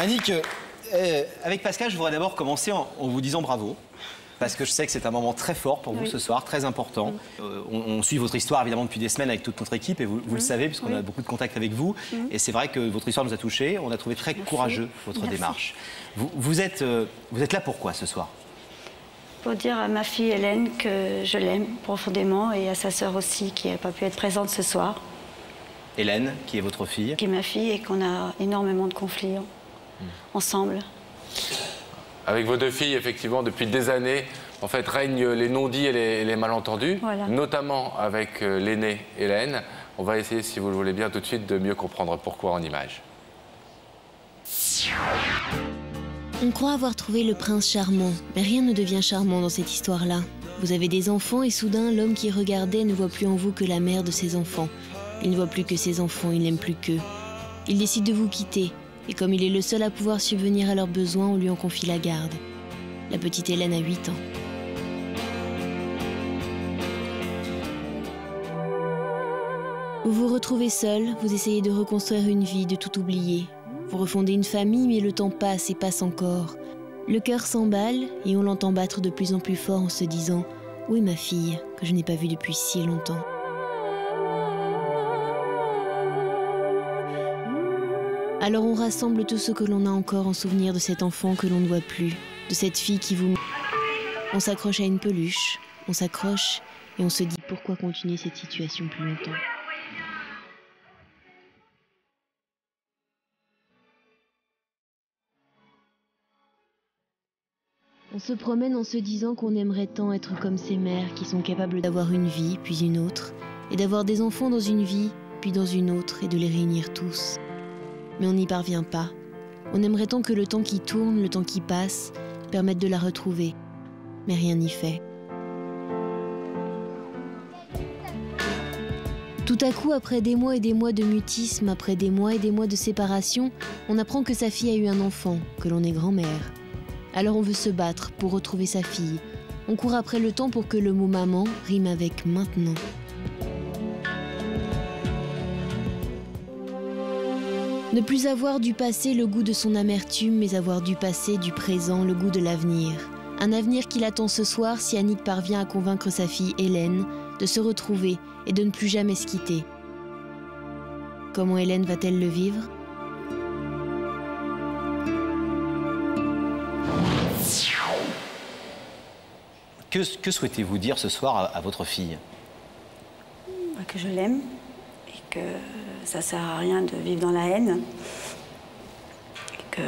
Annick, avec Pascal, je voudrais d'abord commencer en vous disant bravo. Parce que je sais que c'est un moment très fort pour vous ce soir, très important. On suit votre histoire évidemment depuis des semaines avec toute notre équipe et vous le savez puisqu'on a beaucoup de contacts avec vous. Et c'est vrai que votre histoire nous a touchés. On a trouvé très courageux votre démarche. Vous êtes là pourquoi ce soir? Pour dire à ma fille Hélène que je l'aime profondément et à sa sœur aussi qui n'a pas pu être présente ce soir. Hélène, qui est votre fille? Qui est ma fille et qu'on a énormément de conflits ensemble. Avec vos deux filles, effectivement, depuis des années, en fait, règnent les non-dits et les malentendus, notamment avec l'aînée Hélène. On va essayer, si vous le voulez bien, tout de suite, de mieux comprendre pourquoi en images. On croit avoir trouvé le prince charmant, mais rien ne devient charmant dans cette histoire-là. Vous avez des enfants et soudain, l'homme qui regardait ne voit plus en vous que la mère de ses enfants. Il ne voit plus que ses enfants, il n'aime plus qu'eux. Il décide de vous quitter. Et comme il est le seul à pouvoir subvenir à leurs besoins, on lui en confie la garde. La petite Hélène a 8 ans. Vous vous retrouvez seul, vous essayez de reconstruire une vie, de tout oublier. Vous refondez une famille, mais le temps passe et passe encore. Le cœur s'emballe et on l'entend battre de plus en plus fort en se disant « Où est ma fille, que je n'ai pas vue depuis si longtemps ?» Alors on rassemble tout ce que l'on a encore en souvenir de cet enfant que l'on ne voit plus, de cette fille qui vous... On s'accroche à une peluche, on s'accroche et on se dit pourquoi continuer cette situation plus longtemps. On se promène en se disant qu'on aimerait tant être comme ces mères qui sont capables d'avoir une vie, puis une autre, et d'avoir des enfants dans une vie, puis dans une autre, et de les réunir tous. Mais on n'y parvient pas. On aimerait tant que le temps qui tourne, le temps qui passe, permette de la retrouver. Mais rien n'y fait. Tout à coup, après des mois et des mois de mutisme, après des mois et des mois de séparation, on apprend que sa fille a eu un enfant, que l'on est grand-mère. Alors on veut se battre pour retrouver sa fille. On court après le temps pour que le mot « maman » rime avec « maintenant ». Ne plus avoir du passé le goût de son amertume, mais avoir du passé, du présent, le goût de l'avenir. Un avenir qui l'attend ce soir si Annick parvient à convaincre sa fille Hélène de se retrouver et de ne plus jamais se quitter. Comment Hélène va-t-elle le vivre ? Que souhaitez-vous dire ce soir à votre fille? Que je l'aime et que ça ne sert à rien de vivre dans la haine. Et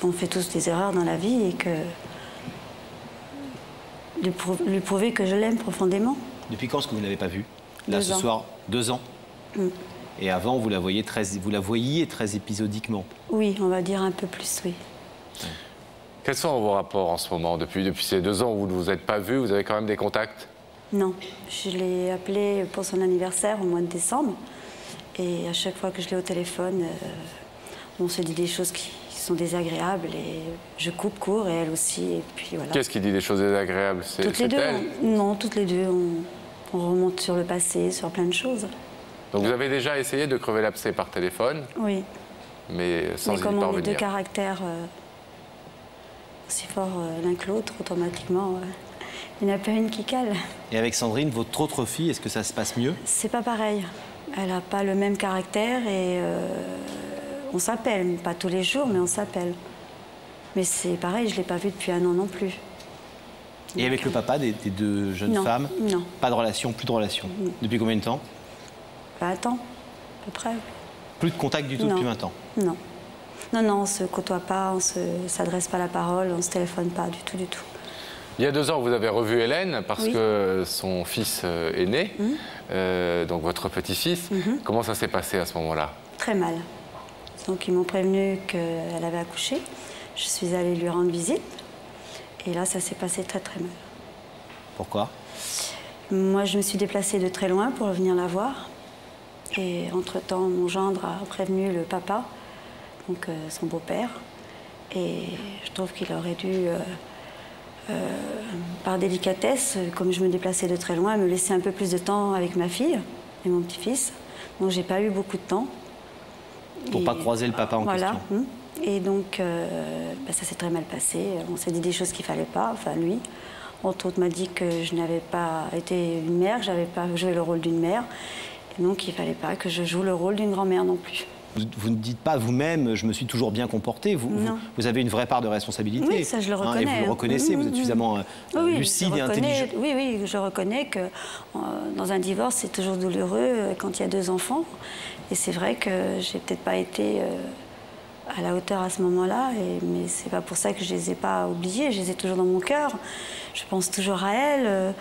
qu'on fait tous des erreurs dans la vie et que lui prouver que je l'aime profondément. Depuis quand est-ce que vous ne l'avez pas vue? Là, 2 ans. Ce soir, 2 ans. Et avant, vous la voyiez très épisodiquement. Oui, on va dire un peu plus, oui. Quels sont vos rapports en ce moment? Depuis ces 2 ans où vous ne vous êtes pas vus, vous avez quand même des contacts? Non, je l'ai appelé pour son anniversaire au mois de décembre. Et à chaque fois que je l'ai au téléphone, on se dit des choses qui sont désagréables. Et je coupe court et elle aussi. Et puis voilà. Qu'est-ce qui dit des choses désagréables? Toutes les deux. Non, toutes les deux. On remonte sur le passé, sur plein de choses. Donc vous avez déjà essayé de crever l'abcès par téléphone? Oui. Mais sans y parvenir. Mais comme on est 2 caractères aussi forts l'un que l'autre, automatiquement, il n'y en a pas une qui cale. Et avec Sandrine, votre autre fille, est-ce que ça se passe mieux? C'est pas pareil. Elle n'a pas le même caractère et on s'appelle. Pas tous les jours, mais on s'appelle. Mais c'est pareil, je ne l'ai pas vue depuis 1 an non plus. Et donc, avec le papa des 2 jeunes femmes? Non. Pas de relation, plus de relation? Non. Depuis combien de temps? 20 ans, à peu près. Plus de contact du tout depuis 20 ans? Non. Non, on ne se côtoie pas, on ne s'adresse pas la parole, on ne se téléphone pas du tout, du tout. Il y a 2 ans, vous avez revu Hélène parce que son fils est né, donc votre petit-fils. Comment ça s'est passé à ce moment-là? Très mal. Donc ils m'ont prévenu qu'elle avait accouché. Je suis allée lui rendre visite. Et là, ça s'est passé très très mal. Pourquoi? Moi, je me suis déplacée de très loin pour venir la voir. Et entre-temps, mon gendre a prévenu le papa, donc son beau-père. Et je trouve qu'il aurait dû... par délicatesse, comme je me déplaçais de très loin, me laisser un peu plus de temps avec ma fille et mon petit-fils. Donc j'ai pas eu beaucoup de temps. Pour ne pas croiser le papa en question. Et donc, ça s'est très mal passé. On s'est dit des choses qu'il ne fallait pas, enfin lui. Entre autres, m'a dit que je n'avais pas été une mère, que je n'avais pas joué le rôle d'une mère. Et donc, il ne fallait pas que je joue le rôle d'une grand-mère non plus. Vous ne dites pas vous-même, je me suis toujours bien comportée. Vous avez une vraie part de responsabilité. Oui, ça je le reconnais. Et vous le reconnaissez, vous êtes suffisamment lucide et intelligent. Oui, je reconnais que dans un divorce, c'est toujours douloureux quand il y a 2 enfants. Et c'est vrai que j'ai peut-être pas été à la hauteur à ce moment-là, mais c'est pas pour ça que je les ai pas oubliées. Je les ai toujours dans mon cœur. Je pense toujours à elle.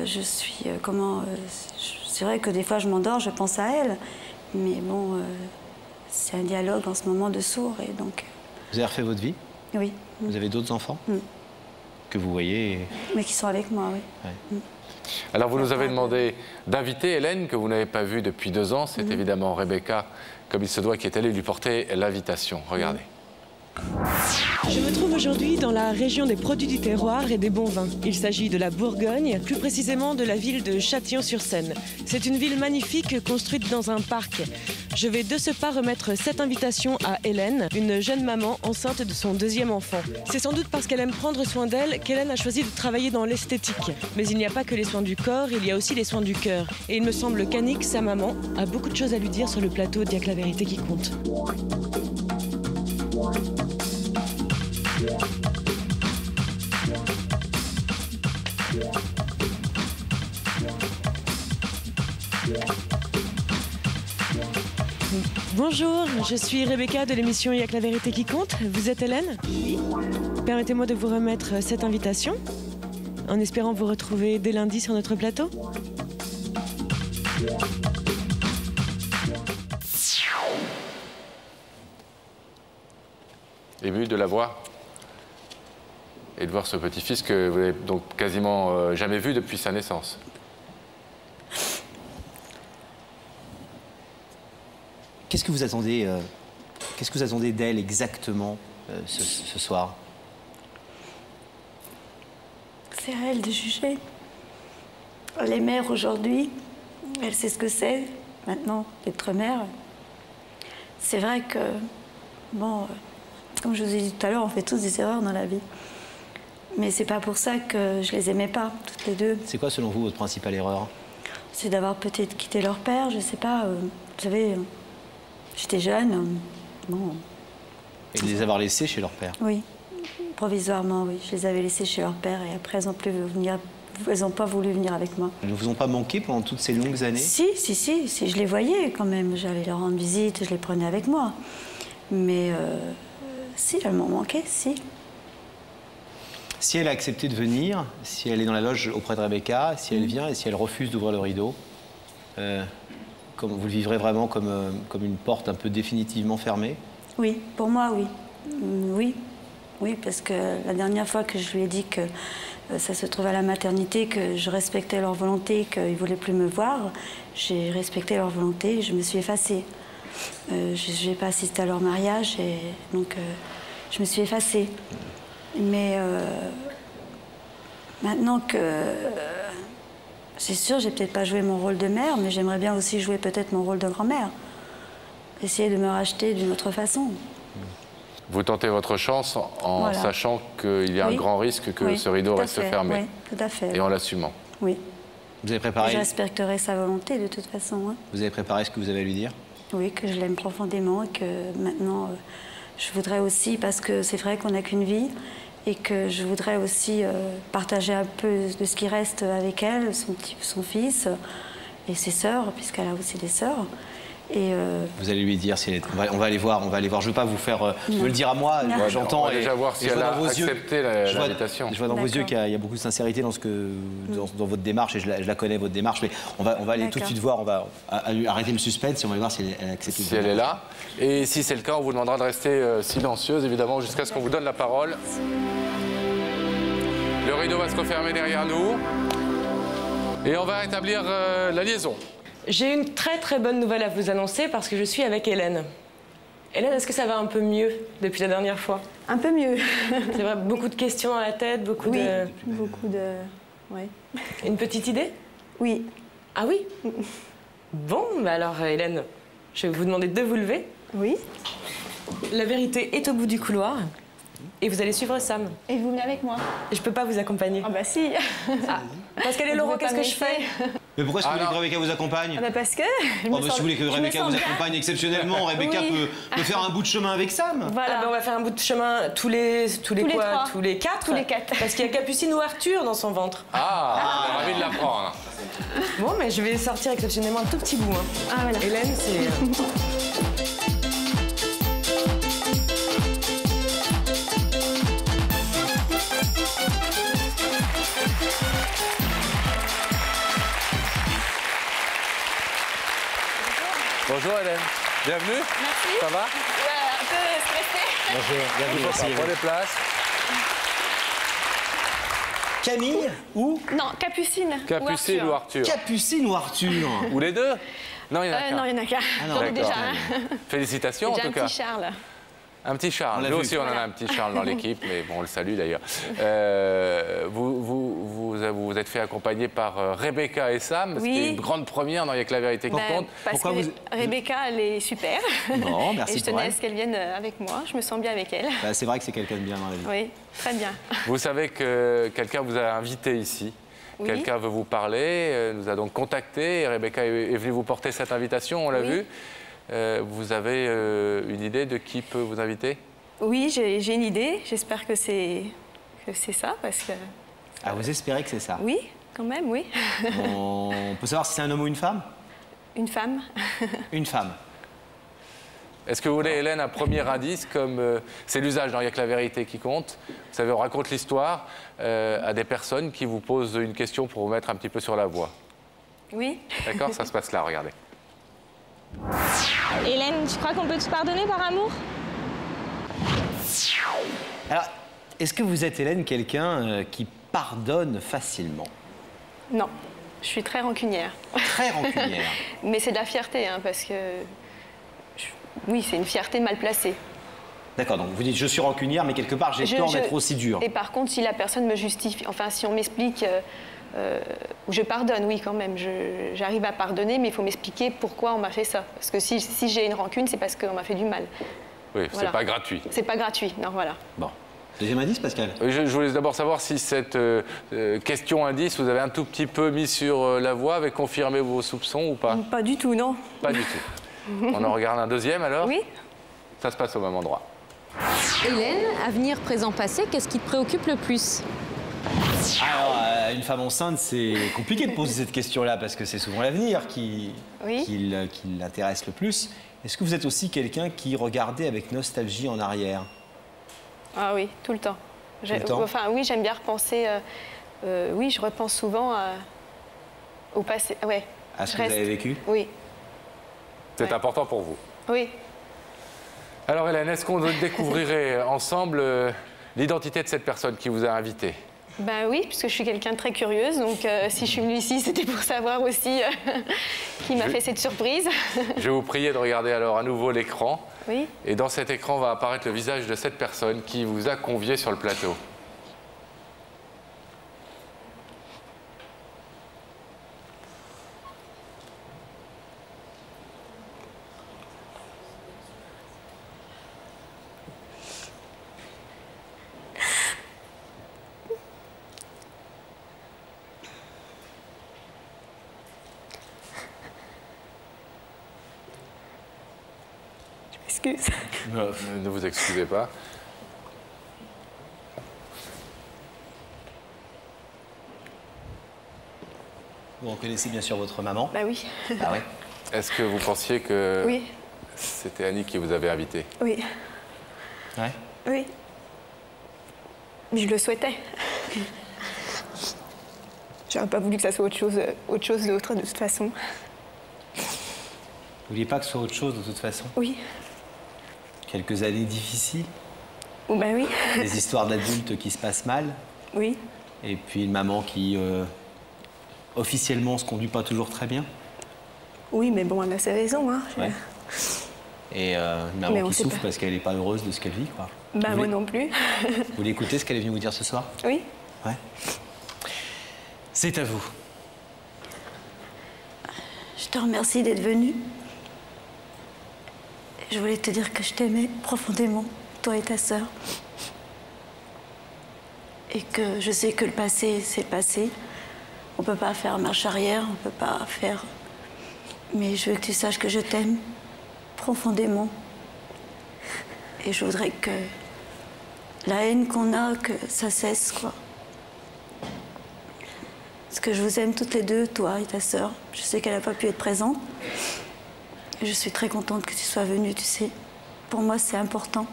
Je suis c'est vrai que des fois je m'endors, je pense à elle. Mais bon. C'est un dialogue en ce moment de sourds et donc... Vous avez refait votre vie? Oui. Vous avez d'autres enfants que vous voyez? Mais qui sont avec moi, oui. Ouais. Alors vous nous avez demandé d'inviter Hélène, que vous n'avez pas vue depuis 2 ans. C'est évidemment Rebecca, comme il se doit, qui est allée lui porter l'invitation. Regardez. Je me trouve aujourd'hui dans la région des produits du terroir et des bons vins. Il s'agit de la Bourgogne, plus précisément de la ville de Châtillon-sur-Seine. C'est une ville magnifique construite dans un parc. Je vais de ce pas remettre cette invitation à Hélène, une jeune maman enceinte de son 2e enfant. C'est sans doute parce qu'elle aime prendre soin d'elle qu'Hélène a choisi de travailler dans l'esthétique. Mais il n'y a pas que les soins du corps, il y a aussi les soins du cœur. Et il me semble qu'Annick, sa maman, a beaucoup de choses à lui dire sur le plateau d'Y'a que la vérité qui compte. Bonjour, je suis Rebecca de l'émission Y'a que la vérité qui compte. Vous êtes Hélène? Oui. Permettez-moi de vous remettre cette invitation, en espérant vous retrouver dès lundi sur notre plateau. Ému de la voir et de voir ce petit-fils que vous n'avez donc quasiment jamais vu depuis sa naissance. Qu'est-ce que vous attendez d'elle exactement ce soir? C'est à elle de juger. Elle est mère aujourd'hui. Elle sait ce que c'est maintenant d'être mère. C'est vrai que, bon, comme je vous ai dit tout à l'heure, on fait tous des erreurs dans la vie. Mais c'est pas pour ça que je les aimais pas, toutes les deux. C'est quoi, selon vous, votre principale erreur? C'est d'avoir peut-être quitté leur père, je sais pas. Vous savez, j'étais jeune. Bon. Et de les avoir laissés chez leur père? Oui, provisoirement, oui. Je les avais laissés chez leur père et après, elles n'ont pas voulu venir avec moi. Elles ne vous ont pas manqué pendant toutes ces longues années? Si, je les voyais quand même. J'allais leur rendre visite, je les prenais avec moi. Mais si, elles m'ont manqué, si. Si elle a accepté de venir, si elle est dans la loge auprès de Rebecca, si elle vient et si elle refuse d'ouvrir le rideau, vous le vivrez vraiment comme une porte un peu définitivement fermée? Oui, pour moi, oui. Oui, parce que la dernière fois que je lui ai dit que ça se trouvait à la maternité, que je respectais leur volonté, qu'ils ne voulaient plus me voir, j'ai respecté leur volonté et je me suis effacée. Je n'ai pas assisté à leur mariage et donc je me suis effacée. Mais maintenant que... c'est sûr, j'ai peut-être pas joué mon rôle de mère, mais j'aimerais bien aussi jouer peut-être mon rôle de grand-mère. Essayer de me racheter d'une autre façon. Vous tentez votre chance en sachant qu'il y a un grand risque que ce rideau reste fermé. Oui, tout à fait. Et en l'assumant. Oui. Vous avez préparé... Je respecterai sa volonté de toute façon. Hein. Vous avez préparé ce que vous avez à lui dire? Oui, que je l'aime profondément et que maintenant, je voudrais aussi, parce que c'est vrai qu'on n'a qu'une vie, et que je voudrais aussi partager un peu de ce qui reste avec elle, son fils et ses sœurs, puisqu'elle a aussi des sœurs. Et vous allez lui dire, si elle est... on va aller voir. Je ne veux pas vous faire me le dire à moi, j'entends. On va déjà voir si elle a accepté l'invitation. Je vois dans vos yeux qu'il y a beaucoup de sincérité dans votre démarche, et je la connais, votre démarche, mais on va aller tout de suite voir, on va arrêter le suspense et on va voir si elle accepte. Si elle est là. Et si c'est le cas, on vous demandera de rester silencieuse, évidemment, jusqu'à ce qu'on vous donne la parole. Le rideau va se refermer derrière nous. Et on va rétablir la liaison. J'ai une très très bonne nouvelle à vous annoncer parce que je suis avec Hélène. Hélène, est-ce que ça va un peu mieux depuis la dernière fois? Un peu mieux. C'est vrai, beaucoup de questions dans la tête, beaucoup de... Oui. Une petite idée? Oui. Ah oui? Bon, bah alors Hélène, je vais vous demander de vous lever Oui. La vérité est au bout du couloir. Et vous allez suivre Sam. Et vous venez avec moi? Et je peux pas vous accompagner. Ah bah si. Pascal et Laurent, qu'est-ce que je fais? Mais pourquoi est-ce que vous voulez que Rebecca vous accompagne? Ah bah parce que... Si vous voulez que Rebecca vous accompagne exceptionnellement, Rebecca peut faire un bout de chemin avec Sam. Voilà. Ah ben on va faire un bout de chemin tous les trois. tous les quatre. Tous les quatre. Parce qu'il y a Capucine ou Arthur dans son ventre. Ah, on a envie de l'apprendre. Bon, mais je vais sortir exceptionnellement un tout petit bout. Hein. Ah voilà. Hélène, c'est... Bonjour Hélène. Bienvenue. Merci. Ça va? Un peu stressée. Bonjour, bienvenue, merci. Prenez place. Camille ou Non, Capucine. Capucine ou Arthur? Capucine ou Arthur? Ou les deux? Non, il y en a qu'un. Non, il y en a qu'un. non, J'en ai déjà d'accord. un. Félicitations en J'ai tout un cas. petit Charles. Un petit Charles. On l'a Nous vu. aussi, on en a Voilà. un petit Charles dans l'équipe, mais bon, on le salue d'ailleurs. Vous êtes fait accompagner par Rebecca et Sam. Oui. C'était une grande première dans Il y a que la vérité qui Ben, compte. parce Pourquoi que vous- Rebecca, elle est super. Bon, merci Et je pour tenais à elle. ce qu'elle vienne avec moi. Je me sens bien avec elle. Bah, c'est vrai que c'est quelqu'un de bien dans la vie. Oui, très bien. Vous savez que quelqu'un vous a invité ici. Oui. Quelqu'un veut vous parler, nous a donc contacté. Et Rebecca est venue vous porter cette invitation, on l'a Oui. vu. Vous avez une idée de qui peut vous inviter? Oui, j'ai une idée. J'espère que c'est ça, parce que... Ah, vous espérez que c'est ça? Oui, quand même, oui. On peut savoir si c'est un homme ou une femme? Une femme. Une femme. Est-ce que vous voulez, Hélène, un premier indice, comme c'est l'usage dans Il y a que la vérité qui compte? Vous savez, on raconte l'histoire à des personnes qui vous posent une question pour vous mettre un petit peu sur la voie. Oui. D'accord? Ça se passe là, regardez. Hélène, tu crois qu'on peut te pardonner par amour? Alors, est-ce que vous êtes, Hélène, quelqu'un qui pardonne facilement? Non, je suis très rancunière. Très rancunière. Mais c'est de la fierté, hein, parce que... Oui, c'est une fierté mal placée. D'accord, donc vous dites je suis rancunière, mais quelque part j'ai tort d'être aussi dur. Et par contre, si la personne me justifie, enfin, si on m'explique... je pardonne, oui, quand même. J'arrive à pardonner, mais il faut m'expliquer pourquoi on m'a fait ça. Parce que si j'ai une rancune, c'est parce qu'on m'a fait du mal. Oui, Voilà. c'est pas gratuit. C'est pas gratuit, non, voilà. Bon. Deuxième indice, Pascal? Je voulais d'abord savoir si cette question indice, vous avez un tout petit peu mis sur la voie, avec confirmé vos soupçons ou pas? Pas du tout, non. Pas du tout. On en regarde un deuxième alors? Oui. Ça se passe au même endroit. Hélène, avenir, présent, passé, qu'est-ce qui te préoccupe le plus? Alors, une femme enceinte, c'est compliqué de poser cette question-là parce que c'est souvent l'avenir qui l'intéresse le plus. Est-ce que vous êtes aussi quelqu'un qui regardait avec nostalgie en arrière? Ah oui, tout le temps. Tout le temps? Enfin, oui, j'aime bien repenser. Oui, je repense souvent au passé. Ouais. À ce Je que vous reste- avez vécu? Oui, C'est Ouais. important pour vous. oui. Alors Hélène, est-ce qu'on découvrirait ensemble l'identité de cette personne qui vous a invité? Ben oui, puisque je suis quelqu'un de très curieuse, donc si je suis venue ici, c'était pour savoir aussi qui m'a fait cette surprise. Je vais vous prier de regarder alors à nouveau l'écran. Oui. Et dans cet écran va apparaître le visage de cette personne qui vous a convié sur le plateau. Excuse. Ne vous excusez pas. Vous reconnaissez bien sûr votre maman? Ben oui. Ah ouais? Est-ce que vous pensiez que Oui, c'était Annie qui vous avait invité? oui, Ouais. oui. Mais je le souhaitais. J'aurais pas voulu que ça soit autre chose d'autre, de toute façon. Vous vouliez pas que ce soit autre chose de toute façon? Oui. Quelques années difficiles, Ben oui. des histoires d'adultes qui se passent mal, Oui. et puis une maman qui officiellement se conduit pas toujours très bien. Oui, mais bon, elle a ses raisons, hein. Ouais. Et une Mais maman on qui sait souffre pas. parce qu'elle n'est pas heureuse de ce qu'elle vit, quoi. Ben Vous moi voulez- non plus. Vous voulez écouter ce qu'elle est venue vous dire ce soir? Oui. Ouais. C'est à vous. Je te remercie d'être venu. Je voulais te dire que je t'aimais profondément, toi et ta sœur. Et que je sais que le passé, c'est le passé. On ne peut pas faire marche arrière, on ne peut pas faire... Mais je veux que tu saches que je t'aime profondément. Et je voudrais que la haine qu'on a, que ça cesse, quoi. Parce que je vous aime toutes les deux, toi et ta sœur. Je sais qu'elle n'a pas pu être présente. Et je suis très contente que tu sois venue, tu sais. Pour moi, c'est important.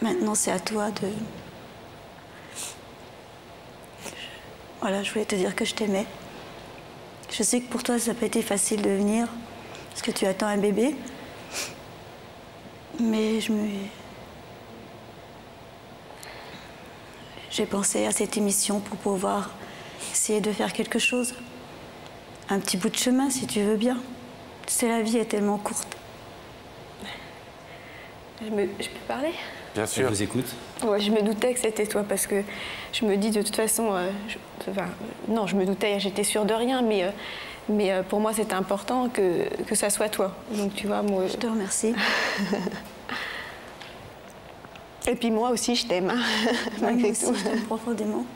Maintenant, c'est à toi de... Voilà, je voulais te dire que je t'aimais. Je sais que pour toi, ça n'a pas été facile de venir, parce que tu attends un bébé. Mais j'ai pensé à cette émission pour pouvoir essayer de faire quelque chose. Un petit bout de chemin, si tu veux bien. Tu sais, la vie est tellement courte. Je peux parler? Bien sûr. Je vous écoute. Ouais, je me doutais que c'était toi parce que je me dis de toute façon, non, je me doutais, j'étais sûre de rien, mais pour moi c'était important que ça soit toi. Donc tu vois, moi. Je te remercie. Et puis moi aussi, je t'aime, hein, malgré tout. Je t'aime profondément.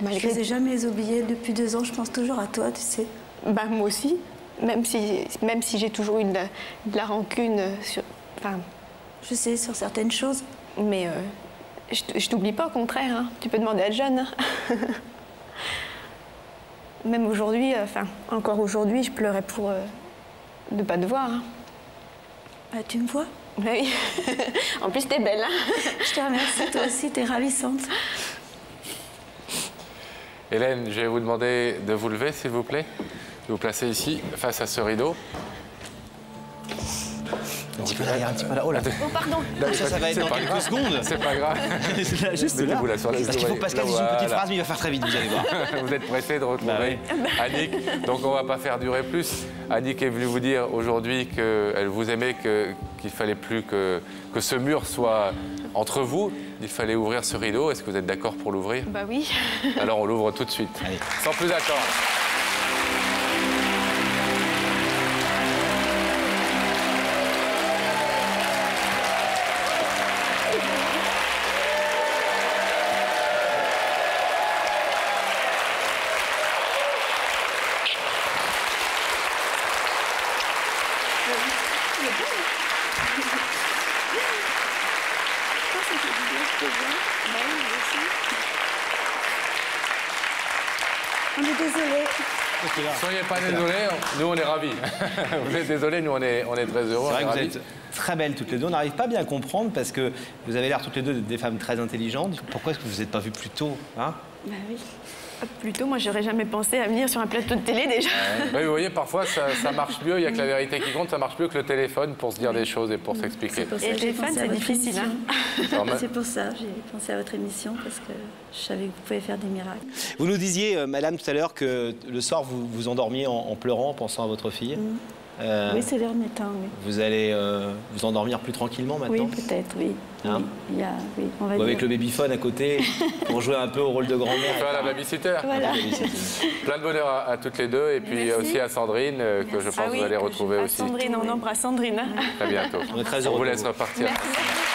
Malgré... Je ne les ai jamais oubliés depuis 2 ans. Je pense toujours à toi, tu sais. Bah moi aussi, même si j'ai toujours eu de la rancune sur. Enfin, je sais, sur certaines choses. Mais je t'oublie pas, au contraire. Hein. Tu peux demander à Jeanne. Même aujourd'hui, encore aujourd'hui, je pleurais pour ne pas te voir. Hein. Ah, tu me vois? Oui. En plus, t'es belle. Hein. Je te remercie, toi aussi, t'es ravissante. Hélène, je vais vous demander de vous lever, s'il vous plaît. De vous placer ici, face à ce rideau. Un petit peu derrière, un petit peu là. Oh là. Oh, pardon. Ça va être dans quelques secondes. C'est pas grave. Juste là. Parce qu'il faut que Pascal dise une petite phrase, mais il va faire très vite, vous allez voir. Vous êtes pressé de retrouver Annick. Donc on va pas faire durer plus. Annick est venue vous dire aujourd'hui qu'elle vous aimait, qu'il fallait plus que ce mur soit entre vous. Il fallait ouvrir ce rideau. Est-ce que vous êtes d'accord pour l'ouvrir? Bah oui. Alors on l'ouvre tout de suite. Allez. Sans plus attendre. On est désolés. Soyez pas désolés, nous on est ravis. Vous êtes désolés, nous on est très heureux. C'est vrai que vous êtes très belles toutes les deux. On n'arrive pas bien à comprendre parce que vous avez l'air toutes les deux des femmes très intelligentes. Pourquoi est-ce que vous vous êtes pas vues plus tôt, hein? Bah oui. Plus tôt, moi, j'aurais jamais pensé à venir sur un plateau de télé déjà. Oui, vous voyez, parfois, ça marche mieux. Il n'y a que la vérité qui compte. Ça marche mieux que le téléphone pour se dire des choses et pour s'expliquer. Et le téléphone, c'est difficile. Hein. C'est pour ça, j'ai pensé à votre émission, parce que je savais que vous pouvez faire des miracles. Vous nous disiez, madame, tout à l'heure, que le soir, vous vous endormiez en pleurant, en pensant à votre fille. Oui, c'est dernier temps, oui. Vous allez vous endormir plus tranquillement maintenant? Oui, peut-être, oui. Hein? Oui, on va ou avec dire. le babyphone à côté, pour jouer un peu au rôle de grand-mère. Enfin, la babysitter. Voilà. Plein de bonheur à toutes les deux. Et puis aussi à Sandrine, que je pense que vous allez retrouver aussi. Sandrine, on embrasse Sandrine. Très bientôt. On est très heureux. On vous de laisse repartir. Merci.